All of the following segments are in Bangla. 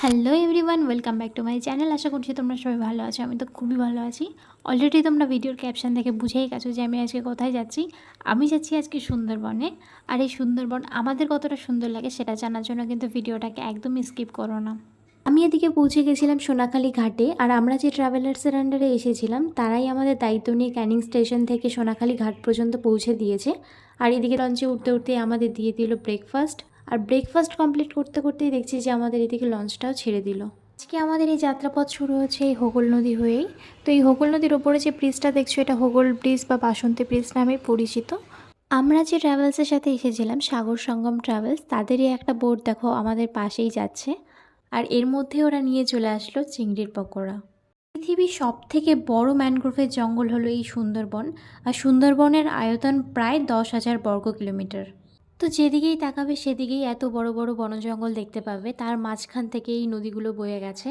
Hello everyone, welcome back to my channel. আশা করছি তোমরা সবাই ভালো আছো। আমি তো খুবই ভালো আছি। অলরেডি তোমরা ভিডিওর ক্যাপশন দেখে বুঝেই গেছো যে আমি আজকে কোথায় যাচ্ছি। আমি যাচ্ছি আজকে সুন্দরবনে। আর এই সুন্দরবন আমাদের কতটা সুন্দর লাগে সেটা জানার জন্য কিন্তু ভিডিওটাকে একদমই স্কিপ করো না। আমি এদিকে পৌঁছে গেছিলাম সোনাখালী ঘাটে। আর আমরা যে ট্রাভেলার্সের আন্ডারে এসেছিলাম তারাই আমাদের দায়িত্ব নিয়ে ক্যানিং স্টেশন থেকে সোনাখালী ঘাট পর্যন্ত পৌঁছে দিয়েছে। আর এদিকে লঞ্চে উঠতে উঠতে আমাদের দিয়ে দিল ব্রেকফাস্ট। আর ব্রেকফাস্ট কমপ্লিট করতে করতেই দেখছি যে আমাদের এদিকে লঞ্চটাও ছেড়ে দিল। আজকে আমাদের এই যাত্রাপথ শুরু হচ্ছে এই হোগল নদী হয়েই। তো এই হোগল নদীর ওপরে যে ব্রিজটা দেখছো এটা হোগল ব্রিজ বা বাসন্তী ব্রিজ নামে পরিচিত। আমরা যে ট্রাভেলসের সাথে এসেছিলাম সাগর সঙ্গম ট্রাভেলস, তাদেরই একটা বোট দেখো আমাদের পাশেই যাচ্ছে। আর এর মধ্যে ওরা নিয়ে চলে আসলো চিংড়ির পকোড়া। পৃথিবীর সব থেকে বড় ম্যানগ্রোভের জঙ্গল হলো এই সুন্দরবন। আর সুন্দরবনের আয়তন প্রায় 10,000 বর্গ কিলোমিটার। তো যেদিকেই তাকাবে সেদিকেই এত বড় বড় বন জঙ্গল দেখতে পাবে, তার মাঝখান থেকে এই নদীগুলো বয়ে গেছে।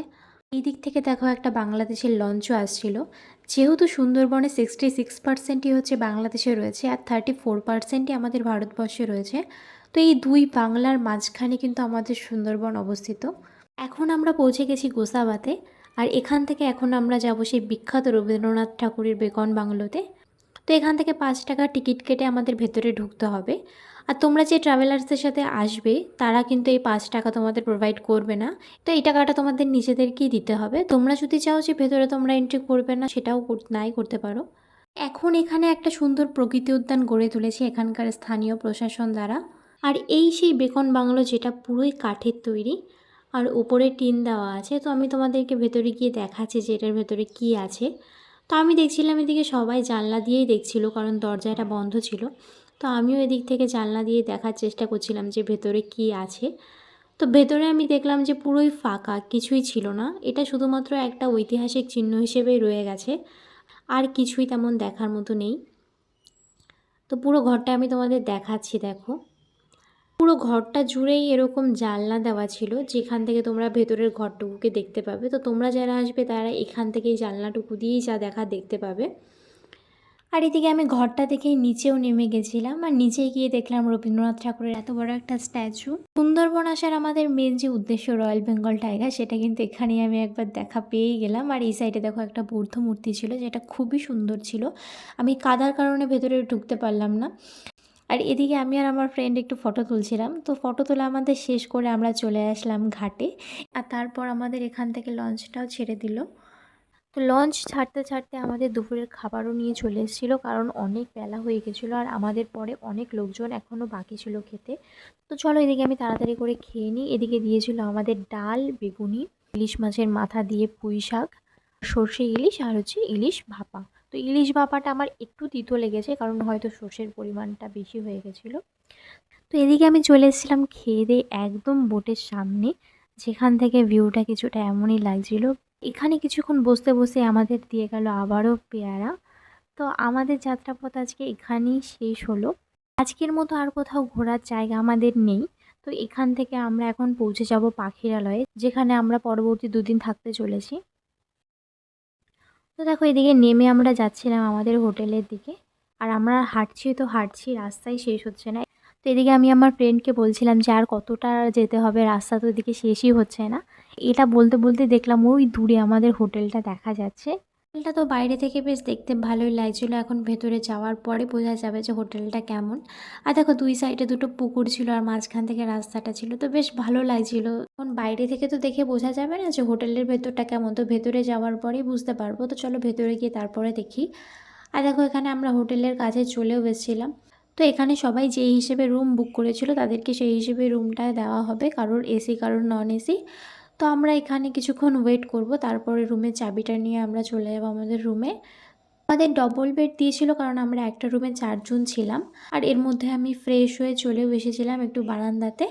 এই দিক থেকে দেখো একটা বাংলাদেশের লঞ্চও আসছিল। যেহেতু সুন্দরবনে 66%ই হচ্ছে বাংলাদেশে রয়েছে আর 34%ই আমাদের ভারতবর্ষে রয়েছে। তো এই দুই বাংলার মাঝখানে কিন্তু আমাদের সুন্দরবন অবস্থিত। এখন আমরা পৌঁছে গেছি গোসাবাতে। আর এখান থেকে এখন আমরা যাব সেই বিখ্যাত রবীন্দ্রনাথ ঠাকুরের বেকন বাংলোতে। তো এখান থেকে 5 টাকা টিকিট কেটে আমাদের ভেতরে ঢুকতে হবে। আর তোমরা যে ট্রাভেলার্সদের সাথে আসবে তারা কিন্তু এই 5 টাকা তোমাদের প্রোভাইড করবে না। তো এই টাকাটা তোমাদের নিজেদেরকেই দিতে হবে। তোমরা যদি চাও যে ভেতরে তোমরা এন্ট্রি করবে না, সেটাও নাই করতে পারো। এখন এখানে একটা সুন্দর প্রকৃতি উদ্যান গড়ে তুলেছে এখানকার স্থানীয় প্রশাসন দ্বারা। আর এই সেই বেকন বাংলো যেটা পুরোই কাঠের তৈরি আর উপরে টিন দেওয়া আছে। তো আমি তোমাদেরকে ভেতরে গিয়ে দেখাচ্ছি যে এটার ভেতরে কী আছে। তো আমি দেখছিলাম এদিকে সবাই জানলা দিয়েই দেখছিল, কারণ দরজাটা বন্ধ ছিল। তো আমিও এদিক থেকে জানলা দিয়ে দেখার চেষ্টা করছিলাম যে ভেতরে কী আছে। তো ভেতরে আমি দেখলাম যে পুরোই ফাঁকা, কিছুই ছিল না। এটা শুধুমাত্র একটা ঐতিহাসিক চিহ্ন হিসেবেই রয়ে গেছে, আর কিছুই তেমন দেখার মতো নেই। তো পুরো ঘরটা আমি তোমাদের দেখাচ্ছি, দেখো। পুরো ঘরটা জুড়েই এরকম জানলা দেওয়া ছিল যেখান থেকে তোমরা ভেতরের ঘরটুকুকে দেখতে পাবে। তো তোমরা যারা আসবে তারা এখান থেকেই জানলাটুকু দিয়েই যা দেখা দেখতে পাবে। আর এদিকে আমি ঘরটা দেখেই নিচেও নেমে গেছিলাম। আর নিচে গিয়ে দেখলাম রবীন্দ্রনাথ ঠাকুরের এত বড় একটা স্ট্যাচু। সুন্দরবন আসার আমাদের মেন যে উদ্দেশ্য রয়্যাল বেঙ্গল টাইগার, সেটা কিন্তু এখানেই আমি একবার দেখা পেয়েই গেলাম। আর এই সাইডে দেখো একটা বৌদ্ধ মূর্তি ছিল যেটা খুবই সুন্দর ছিল। আমি কাদার কারণে ভেতরে ঢুকতে পারলাম না। আর এদিকে আমি আর আমার ফ্রেন্ড একটু ফটো তুলছিলাম। তো ফটো তোলা আমাদের শেষ করে আমরা চলে আসলাম ঘাটে। আর তারপর আমাদের এখান থেকে লঞ্চটাও ছেড়ে দিল। তো লঞ্চ ছাড়তে ছাড়তে আমাদের দুপুরের খাবারও নিয়ে চলে এসেছিলো, কারণ অনেক বেলা হয়ে গেছিলো আর আমাদের পরে অনেক লোকজন এখনও বাকি ছিল খেতে। তো চলো এদিকে আমি তাড়াতাড়ি করে খেয়ে নিই। এদিকে দিয়েছিল আমাদের ডাল, বেগুনি, ইলিশ মাছের মাথা দিয়ে পুঁই শাক, সর্ষে ইলিশ, আর হচ্ছে ইলিশ ভাপা। তো ইলিশ ভাপাটা আমার একটু তিতো লেগেছে, কারণ হয়তো সর্ষের পরিমাণটা বেশি হয়ে গেছিলো। তো এদিকে আমি চলে এসেছিলাম খেয়ে দিয়ে একদম বোটের সামনে, যেখান থেকে ভিউটা কিছুটা এমনই লাগছিল। এখানে কিছুক্ষণ বসতে বসে আমাদের দিয়ে গেল আবারও পেয়ারা। তো আমাদের যাত্রাপথ আজকে এখানেই শেষ হলো। আজকের মতো আর কোথাও ঘোরার জায়গা আমাদের নেই। তো এখান থেকে আমরা এখন পৌঁছে যাব পাখিরালয়ে, যেখানে আমরা পরবর্তী 2 দিন থাকতে চলেছি। তো দেখো এদিকে নেমে আমরা যাচ্ছিলাম আমাদের হোটেলের দিকে। আর আমরা হাঁটছি তো হাঁটছি, রাস্তায় শেষ হচ্ছে না। তো এদিকে আমি আমার ফ্রেন্ডকে বলছিলাম যে আর কতটা যেতে হবে, রাস্তা তো এদিকে শেষই হচ্ছে না। এটা বলতে বলতে দেখলাম ওই দূরে আমাদের হোটেলটা দেখা যাচ্ছে। হোটেলটা তো বাইরে থেকে বেশ দেখতে ভালোই লাগছিল, এখন ভেতরে যাওয়ার পরে বোঝা যাবে যে হোটেলটা কেমন। আর দেখো দুই সাইডে দুটো পুকুর ছিল আর মাঝখান থেকে রাস্তাটা ছিল, তো বেশ ভালো লাগছিল। এখন বাইরে থেকে তো দেখে বোঝা যাবে না যে হোটেলের ভেতরটা কেমন, তো ভেতরে যাওয়ার পরেই বুঝতে পারবো। তো চলো ভেতরে গিয়ে তারপরে দেখি। আর দেখো এখানে আমরা হোটেলের কাছে চলেও এসেছিলাম। তো এখানে সবাই যেই হিসেবে রুম বুক করেছিল তাদেরকে সেই হিসেবে রুমটা দেওয়া হবে, কারোর এসি কারোর নন এসি। তো আমরা এখানে কিছুক্ষণ ওয়েট করব, তারপরে রুমের চাবিটা নিয়ে আমরা চলে যাবো আমাদের রুমে। আমাদের ডবল বেড দিয়েছিল, কারণ আমরা একটা রুমে 4 জন ছিলাম। আর এর মধ্যে আমি ফ্রেশ হয়ে চলেও এসেছিলাম একটু বারান্দাতে।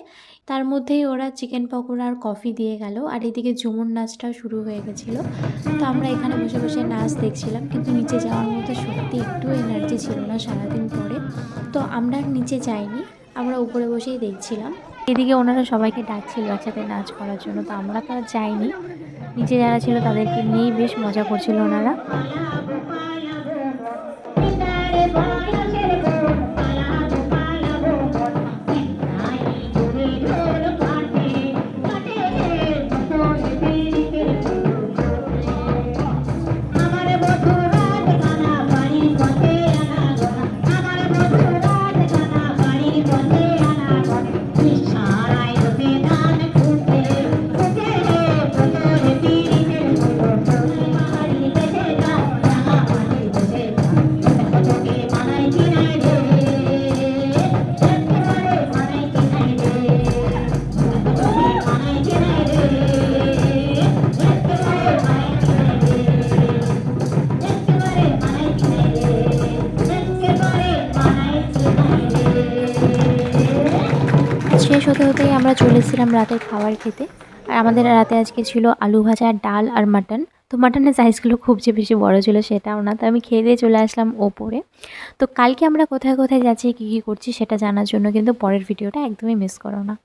তার মধ্যেই ওরা চিকেন পকোড়া আর কফি দিয়ে গেল। আর এদিকে ঝুমুর নাচটাও শুরু হয়ে গেছিলো। তো আমরা এখানে বসে বসে নাচ দেখছিলাম, কিন্তু নিচে যাওয়ার মতো সত্যি একটু এনার্জি ছিল না সারাদিন পরে। তো আমরা আর নিচে যাইনি, আমরা উপরে বসেই দেখছিলাম। এদিকে ওনারা সবাইকে ডাকছিল একসাথে নাচ করার জন্য, তো আমরা তো আর যাইনি। নিচে যারা ছিল তাদেরকে নিয়েই বেশ মজা করছিল ওনারা। শেষ হতে হতেই আমরা চলে এসেছিলাম রাতের খাবার খেতে। আর আমাদের রাতে আজকে ছিল আলু ভাজা, ডাল আর মাটন। তো মাটনের সাইজগুলো খুব যে বেশি বড় ছিল সেটাও না। তো আমি খেয়ে দিয়ে চলে আসলাম ওপরে। তো কালকে আমরা কোথায় কোথায় যাচ্ছি, কী কী করছি সেটা জানার জন্য কিন্তু পরের ভিডিওটা একদমই মিস করো না।